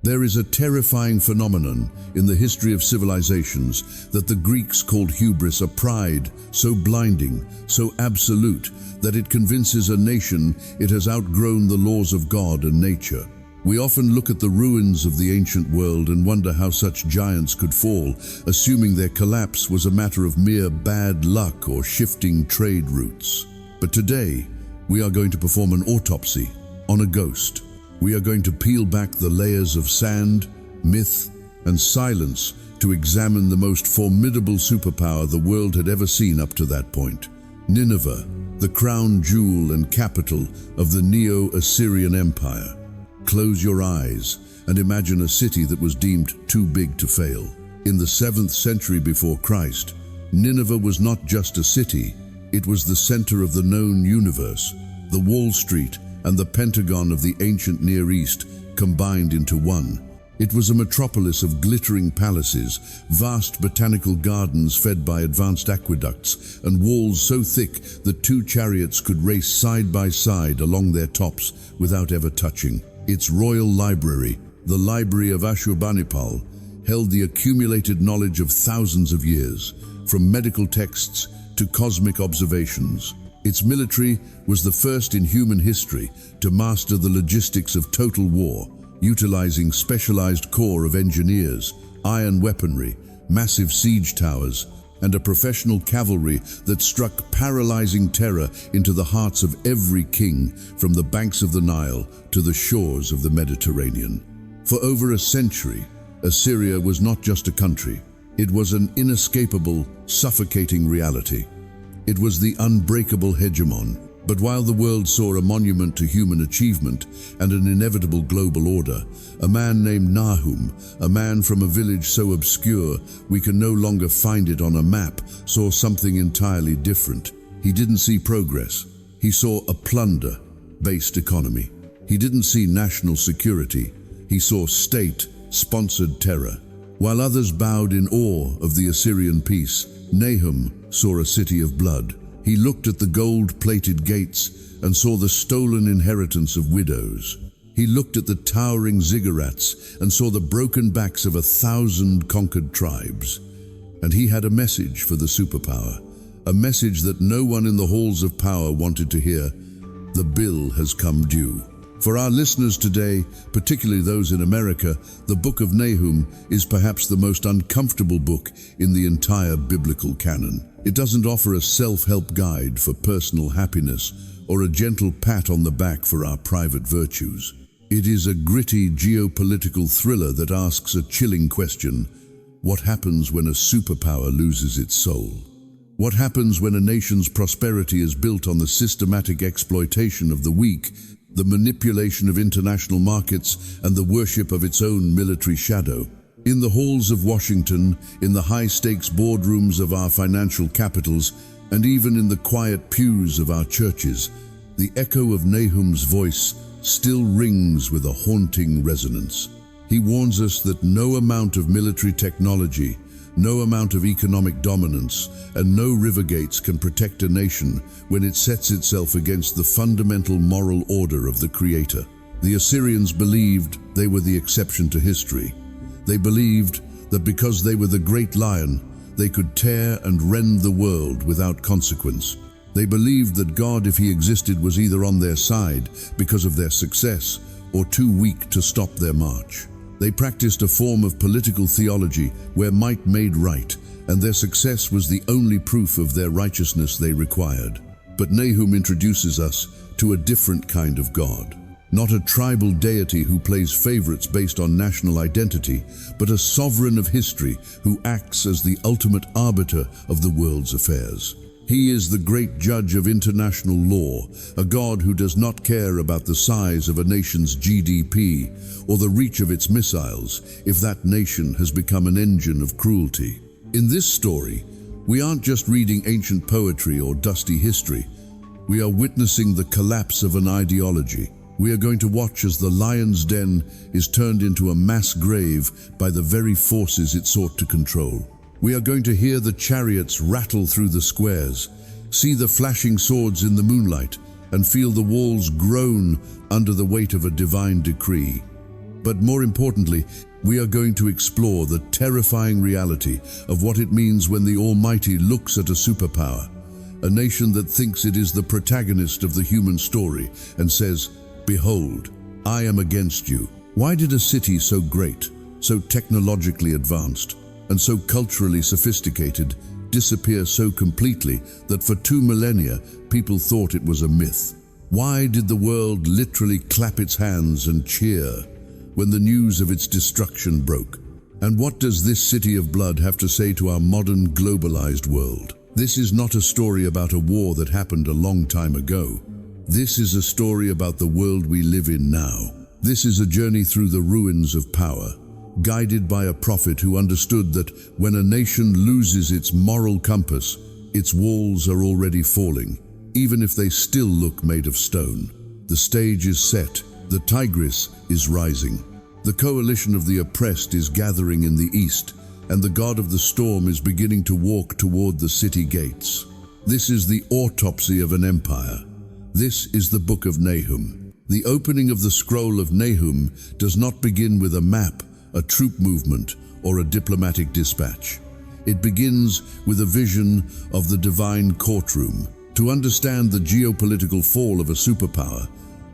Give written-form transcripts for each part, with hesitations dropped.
There is a terrifying phenomenon in the history of civilizations that the Greeks called hubris, a pride so blinding, so absolute, that it convinces a nation it has outgrown the laws of God and nature. We often look at the ruins of the ancient world and wonder how such giants could fall, assuming their collapse was a matter of mere bad luck or shifting trade routes. But today, we are going to perform an autopsy on a ghost. We are going to peel back the layers of sand, myth, and silence to examine the most formidable superpower the world had ever seen up to that point. Nineveh, the crown jewel and capital of the Neo-Assyrian Empire. Close your eyes and imagine a city that was deemed too big to fail. In the 7th century before Christ, Nineveh was not just a city, it was the center of the known universe. The Wall Street and the Pentagon of the ancient Near East combined into one. It was a metropolis of glittering palaces, vast botanical gardens fed by advanced aqueducts, and walls so thick that 2 chariots could race side by side along their tops without ever touching. Its royal library, the Library of Ashurbanipal, held the accumulated knowledge of thousands of years, from medical texts to cosmic observations. Its military was the first in human history to master the logistics of total war, utilizing specialized corps of engineers, iron weaponry, massive siege towers, and a professional cavalry that struck paralyzing terror into the hearts of every king from the banks of the Nile to the shores of the Mediterranean. For over a century, Assyria was not just a country. It was an inescapable, suffocating reality. It was the unbreakable hegemon. But while the world saw a monument to human achievement and an inevitable global order, a man named Nahum, a man from a village so obscure we can no longer find it on a map, saw something entirely different. He didn't see progress. He saw a plunder-based economy. He didn't see national security. He saw state-sponsored terror. While others bowed in awe of the Assyrian peace, Nahum saw a city of blood. He looked at the gold-plated gates and saw the stolen inheritance of widows. He looked at the towering ziggurats and saw the broken backs of 1,000 conquered tribes. And he had a message for the superpower, a message that no one in the halls of power wanted to hear. The bill has come due. For our listeners today, particularly those in America, the Book of Nahum is perhaps the most uncomfortable book in the entire biblical canon. It doesn't offer a self-help guide for personal happiness or a gentle pat on the back for our private virtues. It is a gritty geopolitical thriller that asks a chilling question: what happens when a superpower loses its soul? What happens when a nation's prosperity is built on the systematic exploitation of the weak, the manipulation of international markets, and the worship of its own military shadow? In the halls of Washington, in the high-stakes boardrooms of our financial capitals, and even in the quiet pews of our churches, the echo of Nahum's voice still rings with a haunting resonance. He warns us that no amount of military technology, no amount of economic dominance, and no river gates can protect a nation when it sets itself against the fundamental moral order of the Creator. The Assyrians believed they were the exception to history. They believed that because they were the great lion, they could tear and rend the world without consequence. They believed that God, if he existed, was either on their side because of their success or too weak to stop their march. They practiced a form of political theology where might made right, and their success was the only proof of their righteousness they required. But Nahum introduces us to a different kind of God. Not a tribal deity who plays favorites based on national identity, but a sovereign of history who acts as the ultimate arbiter of the world's affairs. He is the great judge of international law, a God who does not care about the size of a nation's GDP or the reach of its missiles if that nation has become an engine of cruelty. In this story, we aren't just reading ancient poetry or dusty history. We are witnessing the collapse of an ideology. We are going to watch as the lion's den is turned into a mass grave by the very forces it sought to control. We are going to hear the chariots rattle through the squares, see the flashing swords in the moonlight, and feel the walls groan under the weight of a divine decree. But more importantly, we are going to explore the terrifying reality of what it means when the Almighty looks at a superpower, a nation that thinks it is the protagonist of the human story and says, "Behold, I am against you." Why did a city so great, so technologically advanced, and so culturally sophisticated disappear so completely that for 2 millennia people thought it was a myth? Why did the world literally clap its hands and cheer when the news of its destruction broke? And what does this city of blood have to say to our modern globalized world? This is not a story about a war that happened a long time ago. This is a story about the world we live in now. This is a journey through the ruins of power, guided by a prophet who understood that when a nation loses its moral compass, its walls are already falling, even if they still look made of stone. The stage is set. The Tigris is rising. The coalition of the oppressed is gathering in the east, and the god of the storm is beginning to walk toward the city gates. This is the autopsy of an empire. This is the Book of Nahum. The opening of the scroll of Nahum does not begin with a map, a troop movement, or a diplomatic dispatch. It begins with a vision of the divine courtroom. To understand the geopolitical fall of a superpower,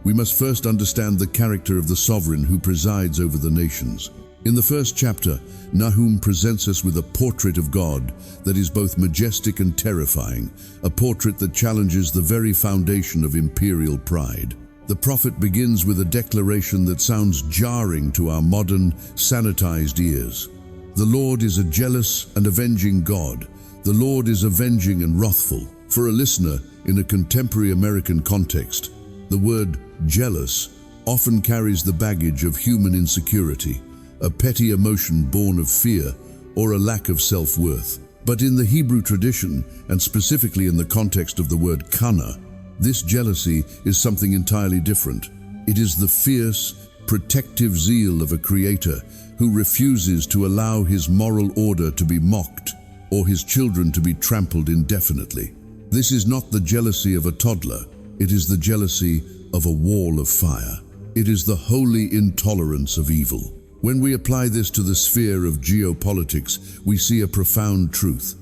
we must first understand the character of the sovereign who presides over the nations. In the first chapter, Nahum presents us with a portrait of God that is both majestic and terrifying, a portrait that challenges the very foundation of imperial pride. The prophet begins with a declaration that sounds jarring to our modern, sanitized ears. The Lord is a jealous and avenging God. The Lord is avenging and wrathful. For a listener in a contemporary American context, the word jealous often carries the baggage of human insecurity, a petty emotion born of fear or a lack of self-worth. But in the Hebrew tradition, and specifically in the context of the word kana, this jealousy is something entirely different. It is the fierce, protective zeal of a creator who refuses to allow his moral order to be mocked or his children to be trampled indefinitely. This is not the jealousy of a toddler. It is the jealousy of a wall of fire. It is the holy intolerance of evil. When we apply this to the sphere of geopolitics, we see a profound truth.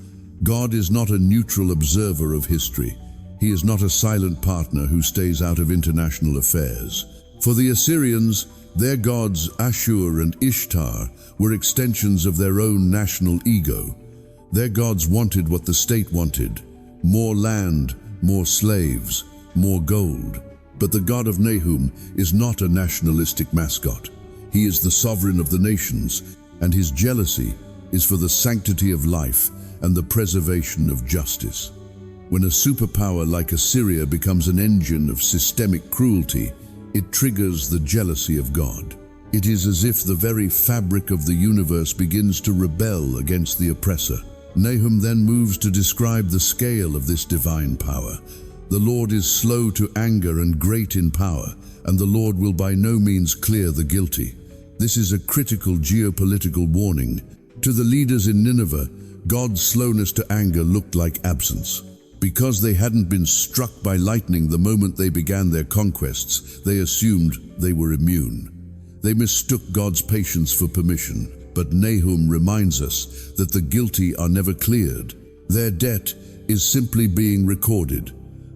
God is not a neutral observer of history. He is not a silent partner who stays out of international affairs. For the Assyrians, their gods Ashur and Ishtar were extensions of their own national ego. Their gods wanted what the state wanted: more land, more slaves, more gold. But the God of Nahum is not a nationalistic mascot. He is the sovereign of the nations, and his jealousy is for the sanctity of life and the preservation of justice. When a superpower like Assyria becomes an engine of systemic cruelty, it triggers the jealousy of God. It is as if the very fabric of the universe begins to rebel against the oppressor. Nahum then moves to describe the scale of this divine power. The Lord is slow to anger and great in power, and the Lord will by no means clear the guilty. This is a critical geopolitical warning. To the leaders in Nineveh, God's slowness to anger looked like absence. Because they hadn't been struck by lightning the moment they began their conquests, they assumed they were immune. They mistook God's patience for permission. But Nahum reminds us that the guilty are never cleared. Their debt is simply being recorded.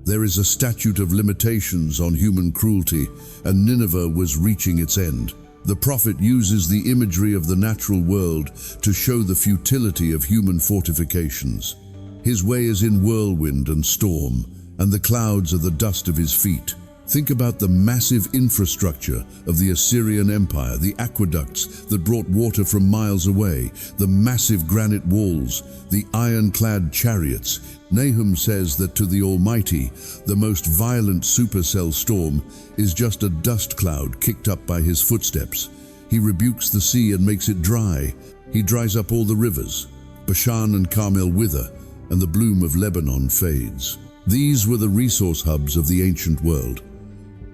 There is a statute of limitations on human cruelty, and Nineveh was reaching its end. The prophet uses the imagery of the natural world to show the futility of human fortifications. His way is in whirlwind and storm, and the clouds are the dust of his feet. Think about the massive infrastructure of the Assyrian Empire, the aqueducts that brought water from miles away, the massive granite walls, the ironclad chariots. Nahum says that to the Almighty, the most violent supercell storm is just a dust cloud kicked up by his footsteps. He rebukes the sea and makes it dry. He dries up all the rivers. Bashan and Carmel wither, and the bloom of Lebanon fades. These were the resource hubs of the ancient world.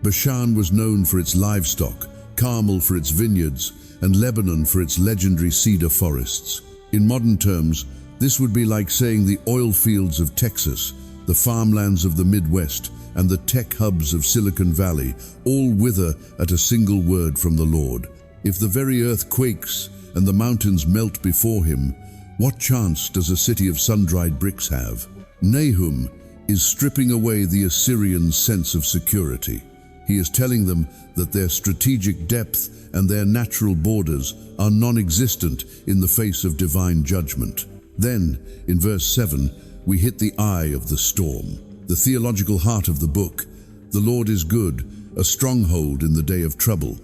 Bashan was known for its livestock, Carmel for its vineyards, and Lebanon for its legendary cedar forests. In modern terms, this would be like saying the oil fields of Texas, the farmlands of the Midwest, and the tech hubs of Silicon Valley all wither at a single word from the Lord. If the very earth quakes and the mountains melt before him, what chance does a city of sun-dried bricks have? Nahum is stripping away the Assyrians' sense of security. He is telling them that their strategic depth and their natural borders are non-existent in the face of divine judgment. Then, in verse 7, we hit the eye of the storm, the theological heart of the book. The Lord is good, a stronghold in the day of trouble.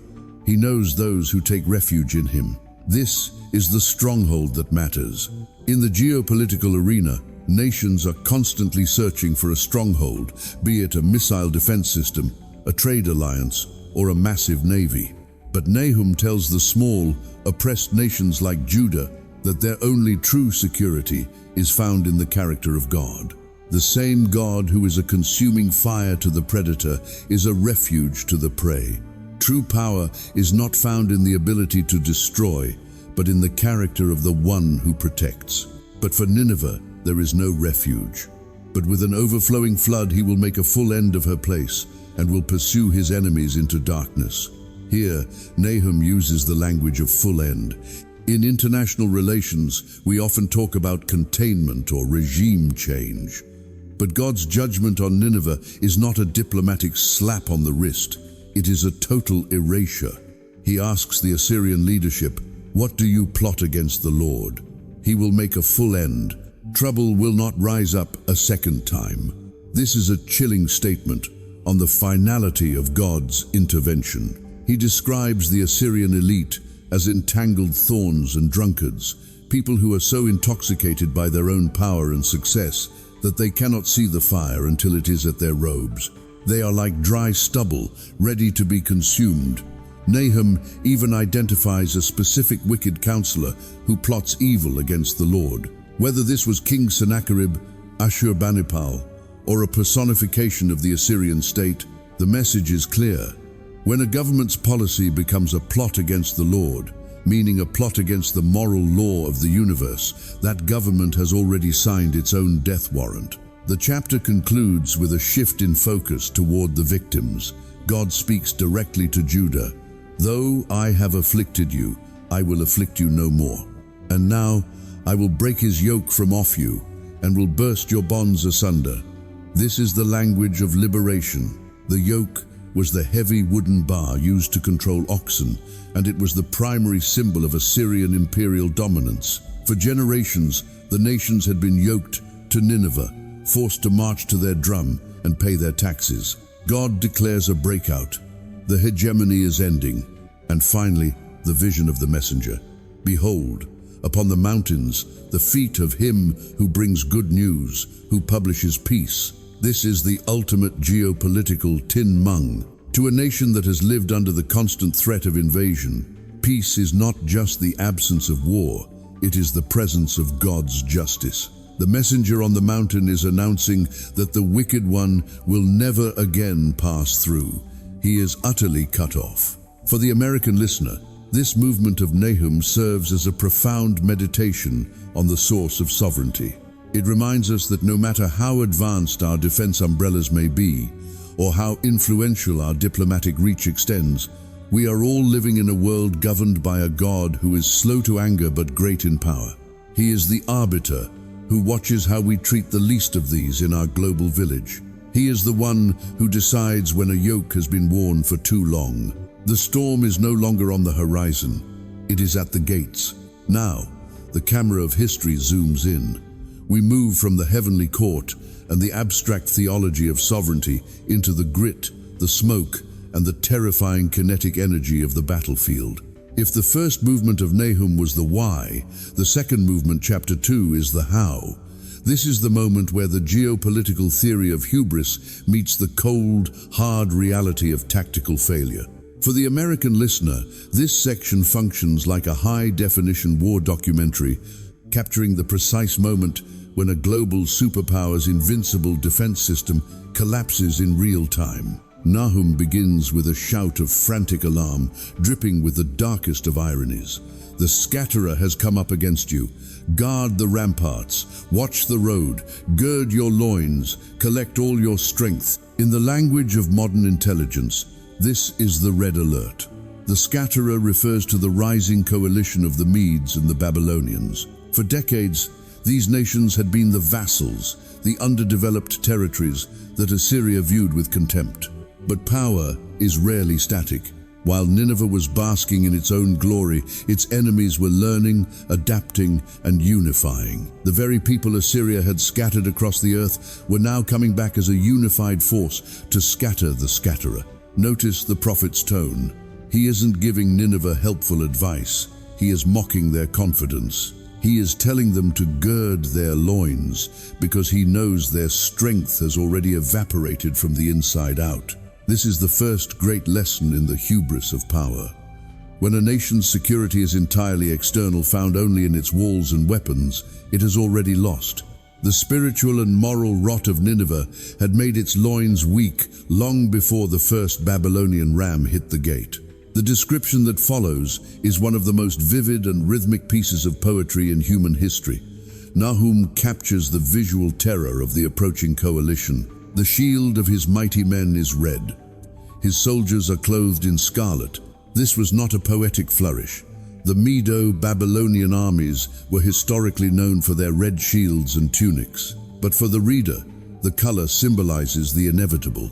He knows those who take refuge in him. This is the stronghold that matters. In the geopolitical arena, nations are constantly searching for a stronghold, be it a missile defense system, a trade alliance, or a massive navy. But Nahum tells the small, oppressed nations like Judah that their only true security is found in the character of God. The same God who is a consuming fire to the predator is a refuge to the prey. True power is not found in the ability to destroy, but in the character of the one who protects. But for Nineveh, there is no refuge. But with an overflowing flood, he will make a full end of her place and will pursue his enemies into darkness. Here, Nahum uses the language of full end. In international relations, we often talk about containment or regime change. But God's judgment on Nineveh is not a diplomatic slap on the wrist. It is a total erasure. He asks the Assyrian leadership, "What do you plot against the Lord?" He will make a full end. Trouble will not rise up a second time. This is a chilling statement on the finality of God's intervention. He describes the Assyrian elite as entangled thorns and drunkards, people who are so intoxicated by their own power and success that they cannot see the fire until it is at their robes. They are like dry stubble, ready to be consumed. Nahum even identifies a specific wicked counselor who plots evil against the Lord. Whether this was King Sennacherib, Ashurbanipal, or a personification of the Assyrian state, the message is clear. When a government's policy becomes a plot against the Lord, meaning a plot against the moral law of the universe, that government has already signed its own death warrant. The chapter concludes with a shift in focus toward the victims. God speaks directly to Judah. "Though I have afflicted you, I will afflict you no more. And now I will break his yoke from off you, and will burst your bonds asunder." This is the language of liberation. The yoke was the heavy wooden bar used to control oxen, and it was the primary symbol of Assyrian imperial dominance. For generations, the nations had been yoked to Nineveh, forced to march to their drum and pay their taxes. God declares a breakout. The hegemony is ending. And finally, the vision of the messenger. "Behold, upon the mountains, the feet of him who brings good news, who publishes peace." This is the ultimate geopolitical tin mung. To a nation that has lived under the constant threat of invasion, peace is not just the absence of war, it is the presence of God's justice. The messenger on the mountain is announcing that the wicked one will never again pass through. He is utterly cut off. For the American listener, this movement of Nahum serves as a profound meditation on the source of sovereignty. It reminds us that no matter how advanced our defense umbrellas may be, or how influential our diplomatic reach extends, we are all living in a world governed by a God who is slow to anger but great in power. He is the arbiter who watches how we treat the least of these in our global village. He is the one who decides when a yoke has been worn for too long. The storm is no longer on the horizon. It is at the gates. Now, the camera of history zooms in. We move from the heavenly court and the abstract theology of sovereignty into the grit, the smoke, and the terrifying kinetic energy of the battlefield. If the first movement of Nahum was the why, the second movement, chapter 2, is the how. This is the moment where the geopolitical theory of hubris meets the cold, hard reality of tactical failure. For the American listener, this section functions like a high-definition war documentary, capturing the precise moment when a global superpower's invincible defense system collapses in real time. Nahum begins with a shout of frantic alarm, dripping with the darkest of ironies. The scatterer has come up against you. Guard the ramparts, watch the road, gird your loins, collect all your strength. In the language of modern intelligence, this is the red alert. The scatterer refers to the rising coalition of the Medes and the Babylonians. For decades, these nations had been the vassals, the underdeveloped territories that Assyria viewed with contempt. But power is rarely static. While Nineveh was basking in its own glory, its enemies were learning, adapting, and unifying. The very people Assyria had scattered across the earth were now coming back as a unified force to scatter the scatterer. Notice the prophet's tone. He isn't giving Nineveh helpful advice. He is mocking their confidence. He is telling them to gird their loins because he knows their strength has already evaporated from the inside out. This is the first great lesson in the hubris of power. When a nation's security is entirely external, found only in its walls and weapons, it has already lost. The spiritual and moral rot of Nineveh had made its loins weak long before the first Babylonian ram hit the gate. The description that follows is one of the most vivid and rhythmic pieces of poetry in human history. Nahum captures the visual terror of the approaching coalition. The shield of his mighty men is red. His soldiers are clothed in scarlet. This was not a poetic flourish. The Medo-Babylonian armies were historically known for their red shields and tunics. But for the reader, the color symbolizes the inevitable.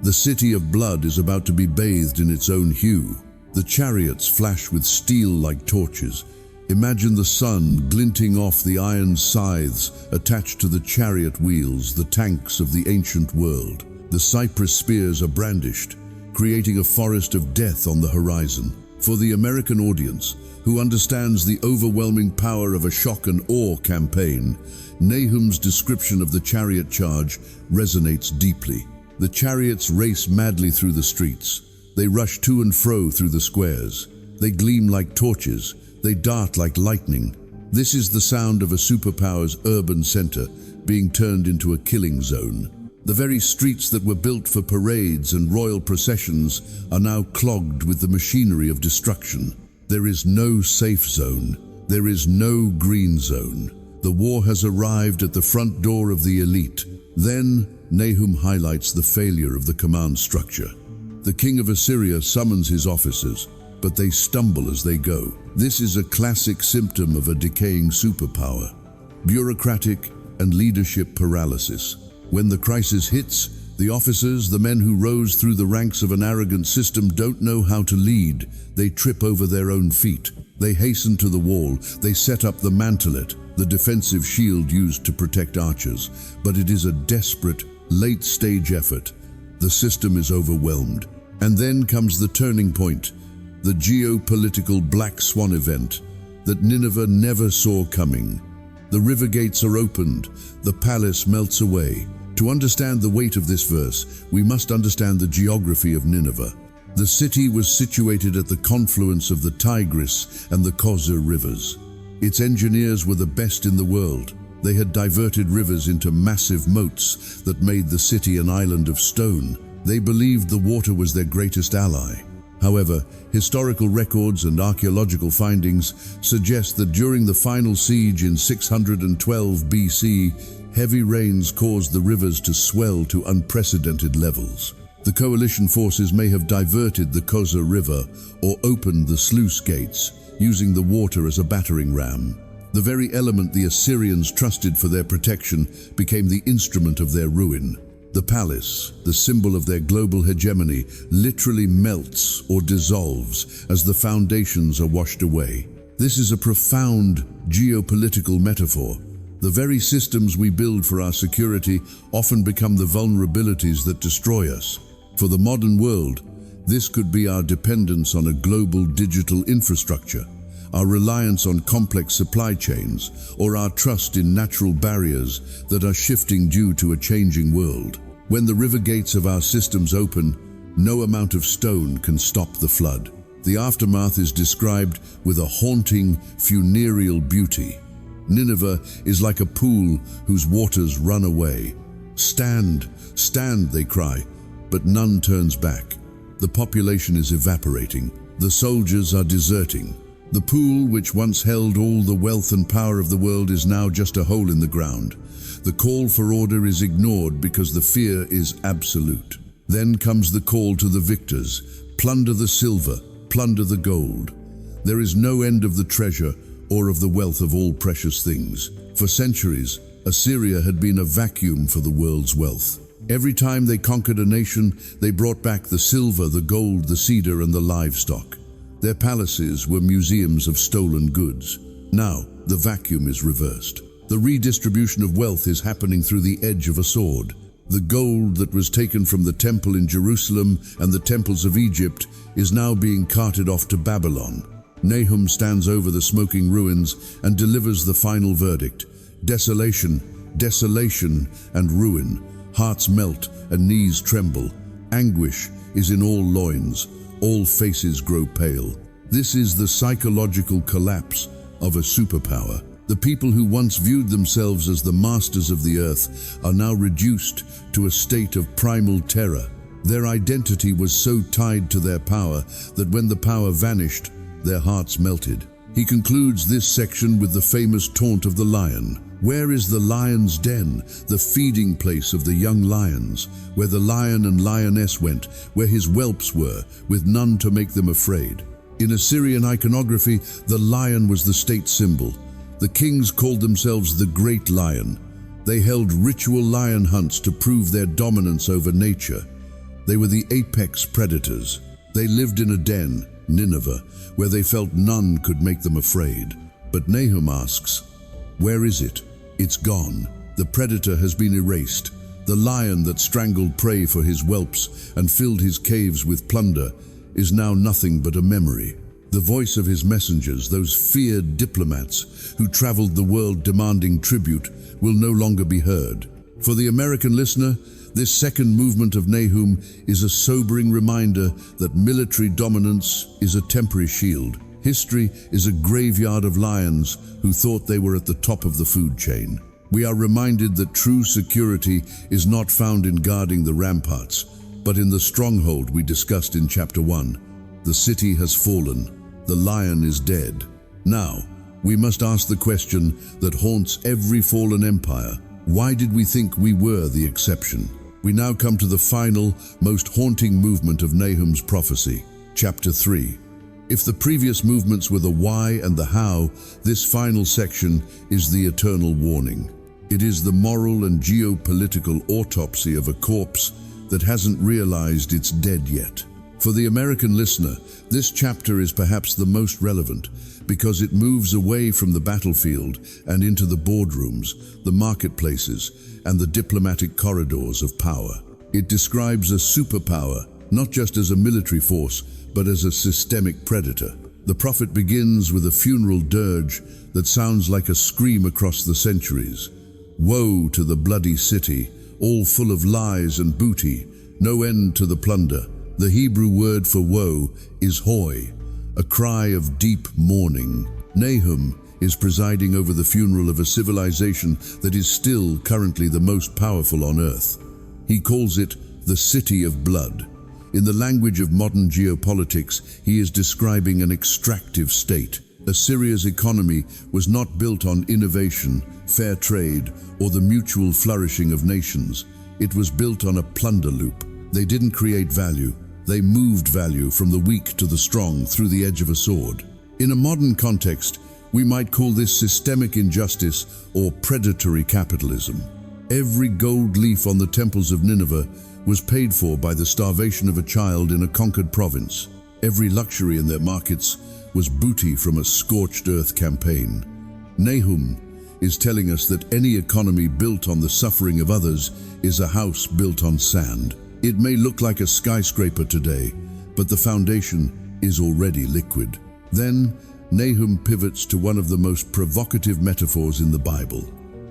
The city of blood is about to be bathed in its own hue. The chariots flash with steel like torches. Imagine the sun glinting off the iron scythes attached to the chariot wheels, the tanks of the ancient world. The cypress spears are brandished, creating a forest of death on the horizon. For the American audience, who understands the overwhelming power of a shock and awe campaign, Nahum's description of the chariot charge resonates deeply. The chariots race madly through the streets. They rush to and fro through the squares. They gleam like torches. They dart like lightning. This is the sound of a superpower's urban center being turned into a killing zone. The very streets that were built for parades and royal processions are now clogged with the machinery of destruction. There is no safe zone. There is no green zone. The war has arrived at the front door of the elite. Then, Nahum highlights the failure of the command structure. The king of Assyria summons his officers, but they stumble as they go. This is a classic symptom of a decaying superpower. Bureaucratic and leadership paralysis. When the crisis hits, the officers, the men who rose through the ranks of an arrogant system, don't know how to lead. They trip over their own feet. They hasten to the wall. They set up the mantelet, the defensive shield used to protect archers. But it is a desperate, late-stage effort. The system is overwhelmed. And then comes the turning point, the geopolitical black swan event that Nineveh never saw coming. The river gates are opened. The palace melts away. To understand the weight of this verse, we must understand the geography of Nineveh. The city was situated at the confluence of the Tigris and the Kosor rivers. Its engineers were the best in the world. They had diverted rivers into massive moats that made the city an island of stone. They believed the water was their greatest ally. However, historical records and archaeological findings suggest that during the final siege in 612 BC, heavy rains caused the rivers to swell to unprecedented levels. The coalition forces may have diverted the Kosor River or opened the sluice gates, using the water as a battering ram. The very element the Assyrians trusted for their protection became the instrument of their ruin. The palace, the symbol of their global hegemony, literally melts or dissolves as the foundations are washed away. This is a profound geopolitical metaphor. The very systems we build for our security often become the vulnerabilities that destroy us. For the modern world, this could be our dependence on a global digital infrastructure, our reliance on complex supply chains, or our trust in natural barriers that are shifting due to a changing world. When the river gates of our systems open, no amount of stone can stop the flood. The aftermath is described with a haunting, funereal beauty. Nineveh is like a pool whose waters run away. "Stand, stand," they cry, but none turns back. The population is evaporating. The soldiers are deserting. The pool, which once held all the wealth and power of the world, is now just a hole in the ground. The call for order is ignored because the fear is absolute. Then comes the call to the victors: plunder the silver, plunder the gold. There is no end of the treasure or of the wealth of all precious things. For centuries, Assyria had been a vacuum for the world's wealth. Every time they conquered a nation, they brought back the silver, the gold, the cedar, and the livestock. Their palaces were museums of stolen goods. Now, the vacuum is reversed. The redistribution of wealth is happening through the edge of a sword. The gold that was taken from the temple in Jerusalem and the temples of Egypt is now being carted off to Babylon. Nahum stands over the smoking ruins and delivers the final verdict. Desolation, desolation, and ruin. Hearts melt and knees tremble. Anguish is in all loins. All faces grow pale. This is the psychological collapse of a superpower. The people who once viewed themselves as the masters of the earth are now reduced to a state of primal terror. Their identity was so tied to their power that when the power vanished, their hearts melted. He concludes this section with the famous taunt of the lion. Where is the lion's den, the feeding place of the young lions, where the lion and lioness went, where his whelps were, with none to make them afraid? In Assyrian iconography, the lion was the state symbol. The kings called themselves the Great Lion. They held ritual lion hunts to prove their dominance over nature. They were the apex predators. They lived in a den, Nineveh, where they felt none could make them afraid. But Nahum asks, where is it? It's gone. The predator has been erased. The lion that strangled prey for his whelps and filled his caves with plunder is now nothing but a memory. The voice of his messengers, those feared diplomats who traveled the world demanding tribute, will no longer be heard. For the American listener, this second movement of Nahum is a sobering reminder that military dominance is a temporary shield. History is a graveyard of lions who thought they were at the top of the food chain. We are reminded that true security is not found in guarding the ramparts, but in the stronghold we discussed in chapter 1. The city has fallen. The lion is dead. Now, we must ask the question that haunts every fallen empire. Why did we think we were the exception? We now come to the final, most haunting movement of Nahum's prophecy, chapter 3. If the previous movements were the why and the how, this final section is the eternal warning. It is the moral and geopolitical autopsy of a corpse that hasn't realized it's dead yet. For the American listener, this chapter is perhaps the most relevant because it moves away from the battlefield and into the boardrooms, the marketplaces, and the diplomatic corridors of power. It describes a superpower, not just as a military force, but as a systemic predator. The prophet begins with a funeral dirge that sounds like a scream across the centuries. Woe to the bloody city, all full of lies and booty, no end to the plunder. The Hebrew word for woe is hoy, a cry of deep mourning. Nahum is presiding over the funeral of a civilization that is still currently the most powerful on earth. He calls it the city of blood. In the language of modern geopolitics, he is describing an extractive state. Assyria's economy was not built on innovation, fair trade, or the mutual flourishing of nations. It was built on a plunder loop. They didn't create value. They moved value from the weak to the strong through the edge of a sword. In a modern context, we might call this systemic injustice or predatory capitalism. Every gold leaf on the temples of Nineveh was paid for by the starvation of a child in a conquered province. Every luxury in their markets was booty from a scorched earth campaign. Nahum is telling us that any economy built on the suffering of others is a house built on sand. It may look like a skyscraper today, but the foundation is already liquid. Then, Nahum pivots to one of the most provocative metaphors in the Bible.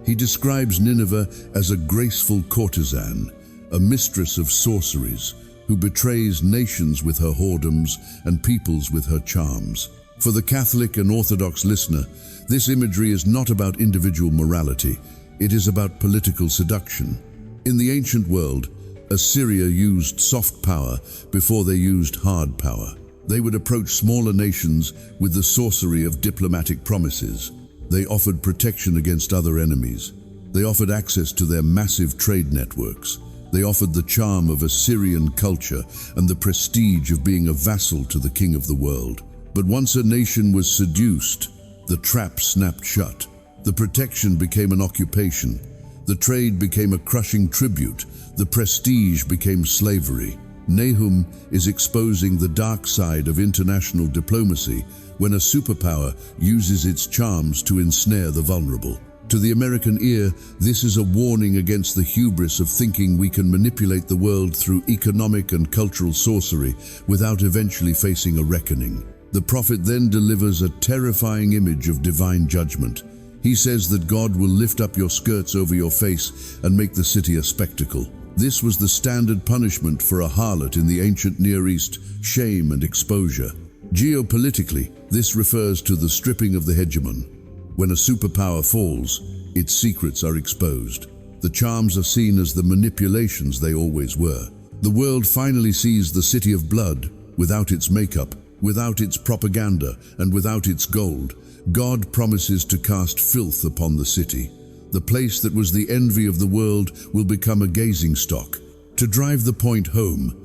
He describes Nineveh as a graceful courtesan, a mistress of sorceries, who betrays nations with her whoredoms and peoples with her charms. For the Catholic and Orthodox listener, this imagery is not about individual morality, it is about political seduction. In the ancient world, Assyria used soft power before they used hard power. They would approach smaller nations with the sorcery of diplomatic promises. They offered protection against other enemies. They offered access to their massive trade networks. They offered the charm of Assyrian culture and the prestige of being a vassal to the king of the world. But once a nation was seduced, the trap snapped shut. The protection became an occupation. The trade became a crushing tribute. The prestige became slavery. Nahum is exposing the dark side of international diplomacy when a superpower uses its charms to ensnare the vulnerable. To the American ear, this is a warning against the hubris of thinking we can manipulate the world through economic and cultural sorcery without eventually facing a reckoning. The prophet then delivers a terrifying image of divine judgment. He says that God will lift up your skirts over your face and make the city a spectacle. This was the standard punishment for a harlot in the ancient Near East: shame and exposure. Geopolitically, this refers to the stripping of the hegemon. When a superpower falls, its secrets are exposed. The charms are seen as the manipulations they always were. The world finally sees the city of blood, without its makeup, without its propaganda, and without its gold. God promises to cast filth upon the city. The place that was the envy of the world will become a gazing stock. To drive the point home,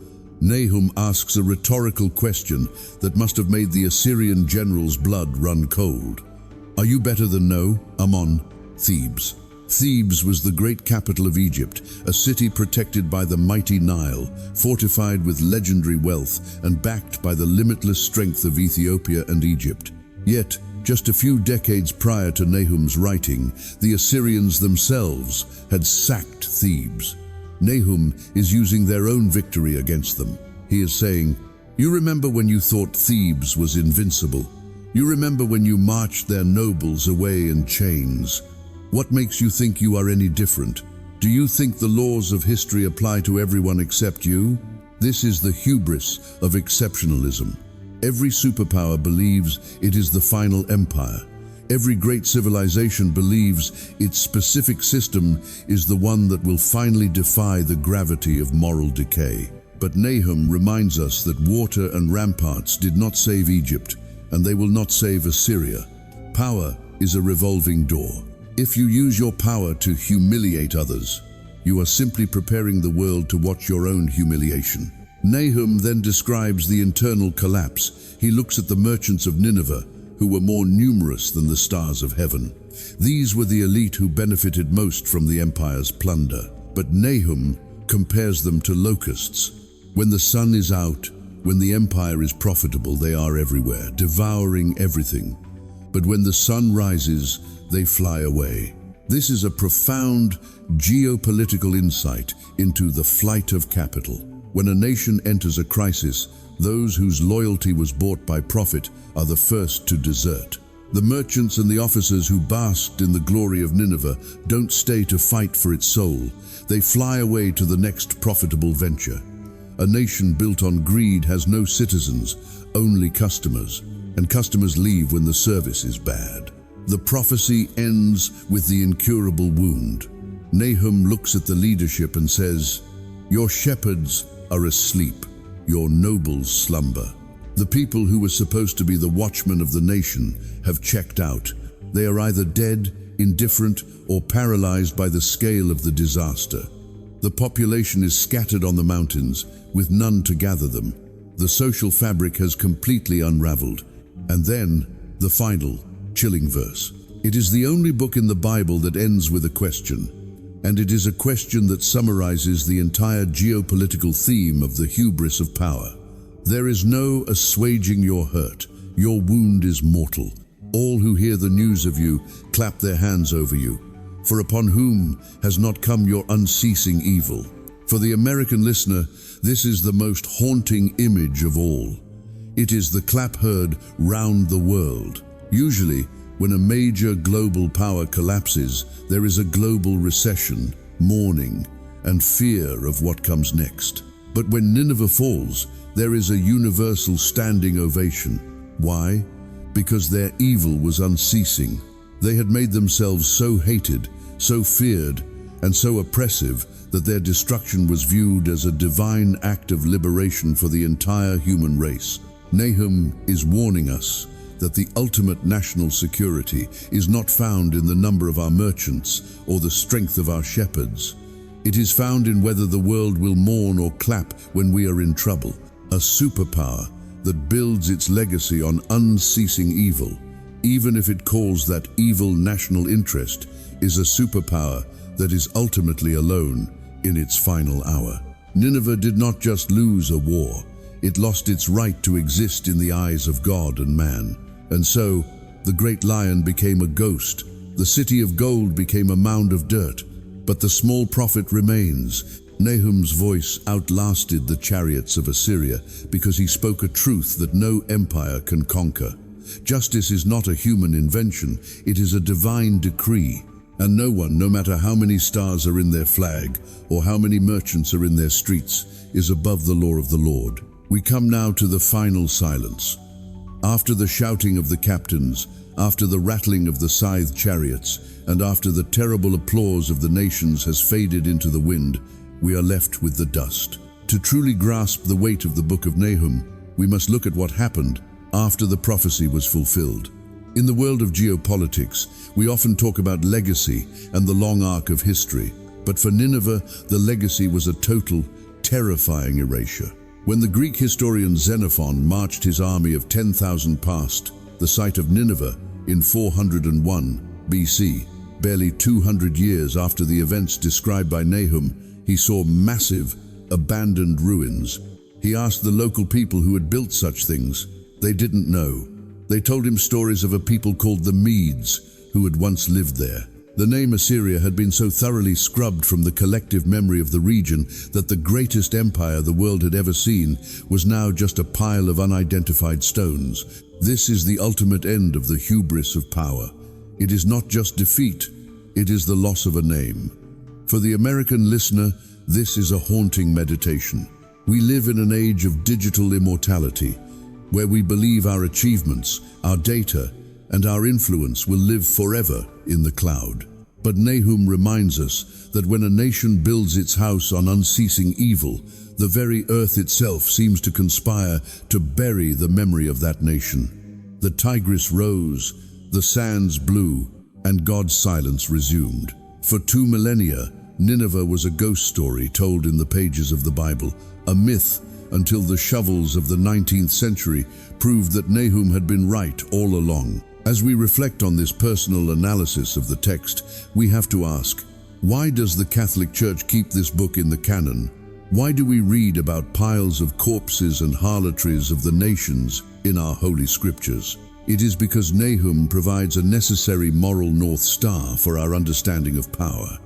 Nahum asks a rhetorical question that must have made the Assyrian general's blood run cold. Are you better than No, Ammon, Thebes? Thebes was the great capital of Egypt, a city protected by the mighty Nile, fortified with legendary wealth and backed by the limitless strength of Ethiopia and Egypt. Yet, just a few decades prior to Nahum's writing, the Assyrians themselves had sacked Thebes. Nahum is using their own victory against them. He is saying, "You remember when you thought Thebes was invincible? You remember when you marched their nobles away in chains? What makes you think you are any different? Do you think the laws of history apply to everyone except you?" This is the hubris of exceptionalism. Every superpower believes it is the final empire. Every great civilization believes its specific system is the one that will finally defy the gravity of moral decay. But Nahum reminds us that water and ramparts did not save Egypt, and they will not save Assyria. Power is a revolving door. If you use your power to humiliate others, you are simply preparing the world to watch your own humiliation. Nahum then describes the internal collapse. He looks at the merchants of Nineveh, who were more numerous than the stars of heaven. These were the elite who benefited most from the empire's plunder. But Nahum compares them to locusts. When the sun is out, when the empire is profitable, they are everywhere, devouring everything. But when the sun rises, they fly away. This is a profound geopolitical insight into the flight of capital. When a nation enters a crisis, those whose loyalty was bought by profit are the first to desert. The merchants and the officers who basked in the glory of Nineveh don't stay to fight for its soul. They fly away to the next profitable venture. A nation built on greed has no citizens, only customers, and customers leave when the service is bad. The prophecy ends with the incurable wound. Nahum looks at the leadership and says, "Your shepherds are asleep, your nobles slumber." The people who were supposed to be the watchmen of the nation have checked out. They are either dead, indifferent, or paralyzed by the scale of the disaster. The population is scattered on the mountains, with none to gather them. The social fabric has completely unraveled. And then, the final, chilling verse. It is the only book in the Bible that ends with a question. And it is a question that summarizes the entire geopolitical theme of the hubris of power. There is no assuaging your hurt. Your wound is mortal. All who hear the news of you clap their hands over you. For upon whom has not come your unceasing evil? For the American listener, this is the most haunting image of all. It is the clap heard round the world. Usually, when a major global power collapses, there is a global recession, mourning, and fear of what comes next. But when Nineveh falls, there is a universal standing ovation. Why? Because their evil was unceasing. They had made themselves so hated, so feared, and so oppressive that their destruction was viewed as a divine act of liberation for the entire human race. Nahum is warning us that the ultimate national security is not found in the number of our merchants or the strength of our shepherds. It is found in whether the world will mourn or clap when we are in trouble. A superpower that builds its legacy on unceasing evil, even if it calls that evil national interest, is a superpower that is ultimately alone in its final hour. Nineveh did not just lose a war, it lost its right to exist in the eyes of God and man. And so, the great lion became a ghost, the city of gold became a mound of dirt, but the small prophet remains. Nahum's voice outlasted the chariots of Assyria because he spoke a truth that no empire can conquer. Justice is not a human invention, it is a divine decree. And no one, no matter how many stars are in their flag or how many merchants are in their streets, is above the law of the Lord. We come now to the final silence. After the shouting of the captains, after the rattling of the scythed chariots, and after the terrible applause of the nations has faded into the wind, we are left with the dust. To truly grasp the weight of the Book of Nahum, we must look at what happened after the prophecy was fulfilled. In the world of geopolitics, we often talk about legacy and the long arc of history, but for Nineveh, the legacy was a total, terrifying erasure. When the Greek historian Xenophon marched his army of 10,000 past the site of Nineveh in 401 BC, barely 200 years after the events described by Nahum, he saw massive, abandoned ruins. He asked the local people who had built such things. They didn't know. They told him stories of a people called the Medes, who had once lived there. The name Assyria had been so thoroughly scrubbed from the collective memory of the region that the greatest empire the world had ever seen was now just a pile of unidentified stones. This is the ultimate end of the hubris of power. It is not just defeat, it is the loss of a name. For the American listener, this is a haunting meditation. We live in an age of digital immortality, where we believe our achievements, our data, and our influence will live forever in the cloud. But Nahum reminds us that when a nation builds its house on unceasing evil, the very earth itself seems to conspire to bury the memory of that nation. The Tigris rose, the sands blew, and God's silence resumed. For 2 millennia, Nineveh was a ghost story told in the pages of the Bible, a myth until the shovels of the 19th century proved that Nahum had been right all along. As we reflect on this personal analysis of the text, we have to ask, why does the Catholic Church keep this book in the canon? Why do we read about piles of corpses and harlotries of the nations in our holy scriptures? It is because Nahum provides a necessary moral North Star for our understanding of power.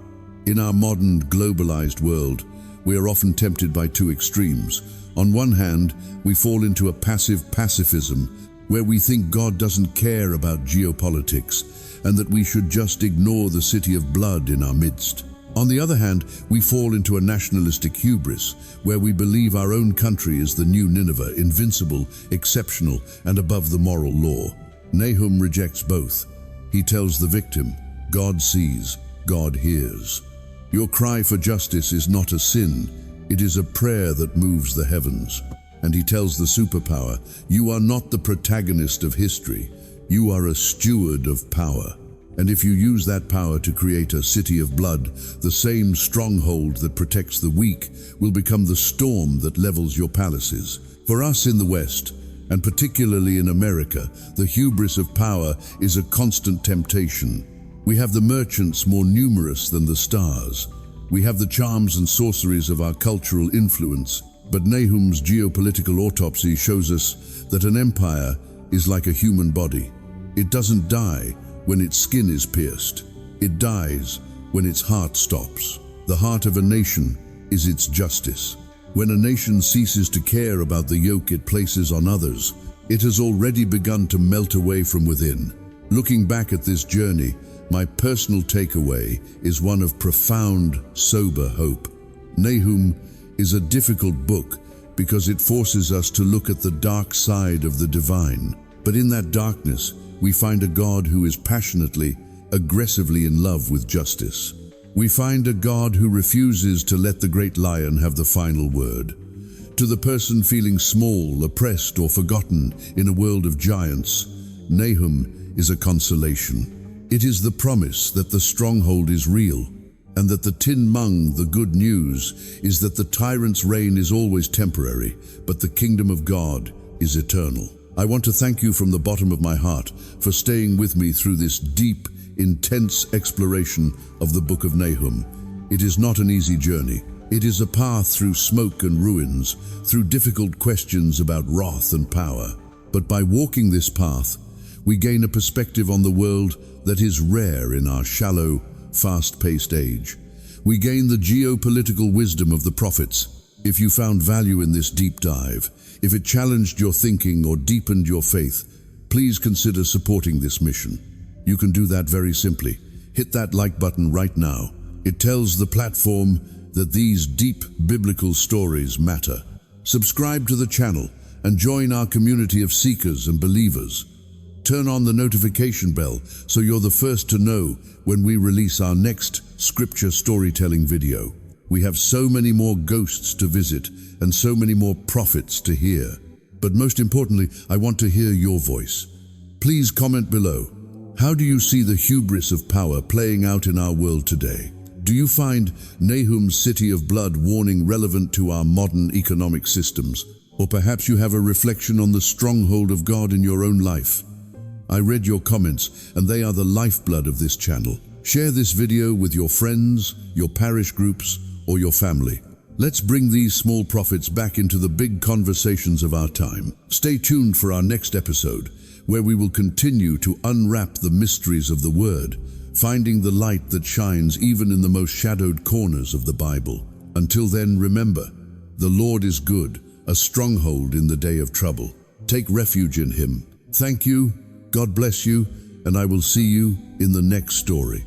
In our modern, globalized world, we are often tempted by two extremes. On one hand, we fall into a passive pacifism, where we think God doesn't care about geopolitics and that we should just ignore the city of blood in our midst. On the other hand, we fall into a nationalistic hubris, where we believe our own country is the new Nineveh, invincible, exceptional, and above the moral law. Nahum rejects both. He tells the victim, God sees, God hears. Your cry for justice is not a sin, it is a prayer that moves the heavens. And he tells the superpower, you are not the protagonist of history, you are a steward of power. And if you use that power to create a city of blood, the same stronghold that protects the weak will become the storm that levels your palaces. For us in the West, and particularly in America, the hubris of power is a constant temptation. We have the merchants more numerous than the stars. We have the charms and sorceries of our cultural influence. But Nahum's geopolitical autopsy shows us that an empire is like a human body. It doesn't die when its skin is pierced. It dies when its heart stops. The heart of a nation is its justice. When a nation ceases to care about the yoke it places on others, it has already begun to melt away from within. Looking back at this journey, my personal takeaway is one of profound, sober hope. Nahum is a difficult book because it forces us to look at the dark side of the divine. But in that darkness, we find a God who is passionately, aggressively in love with justice. We find a God who refuses to let the great lion have the final word. To the person feeling small, oppressed, or forgotten in a world of giants, Nahum is a consolation. It is the promise that the stronghold is real, and that the Tin Mung, the good news, is that the tyrant's reign is always temporary, but the kingdom of God is eternal. I want to thank you from the bottom of my heart for staying with me through this deep, intense exploration of the Book of Nahum. It is not an easy journey. It is a path through smoke and ruins, through difficult questions about wrath and power. But by walking this path, we gain a perspective on the world that is rare in our shallow, fast-paced age. We gain the geopolitical wisdom of the prophets. If you found value in this deep dive, if it challenged your thinking or deepened your faith, please consider supporting this mission. You can do that very simply. Hit that like button right now. It tells the platform that these deep biblical stories matter. Subscribe to the channel and join our community of seekers and believers. Turn on the notification bell so you're the first to know when we release our next scripture storytelling video. We have so many more ghosts to visit and so many more prophets to hear. But most importantly, I want to hear your voice. Please comment below. How do you see the hubris of power playing out in our world today? Do you find Nahum's city of blood warning relevant to our modern economic systems? Or perhaps you have a reflection on the stronghold of God in your own life? I read your comments, and they are the lifeblood of this channel. Share this video with your friends, your parish groups, or your family. Let's bring these small prophets back into the big conversations of our time. Stay tuned for our next episode, where we will continue to unwrap the mysteries of the Word, finding the light that shines even in the most shadowed corners of the Bible. Until then, remember, the Lord is good, a stronghold in the day of trouble. Take refuge in Him. Thank you, God bless you, and I will see you in the next story.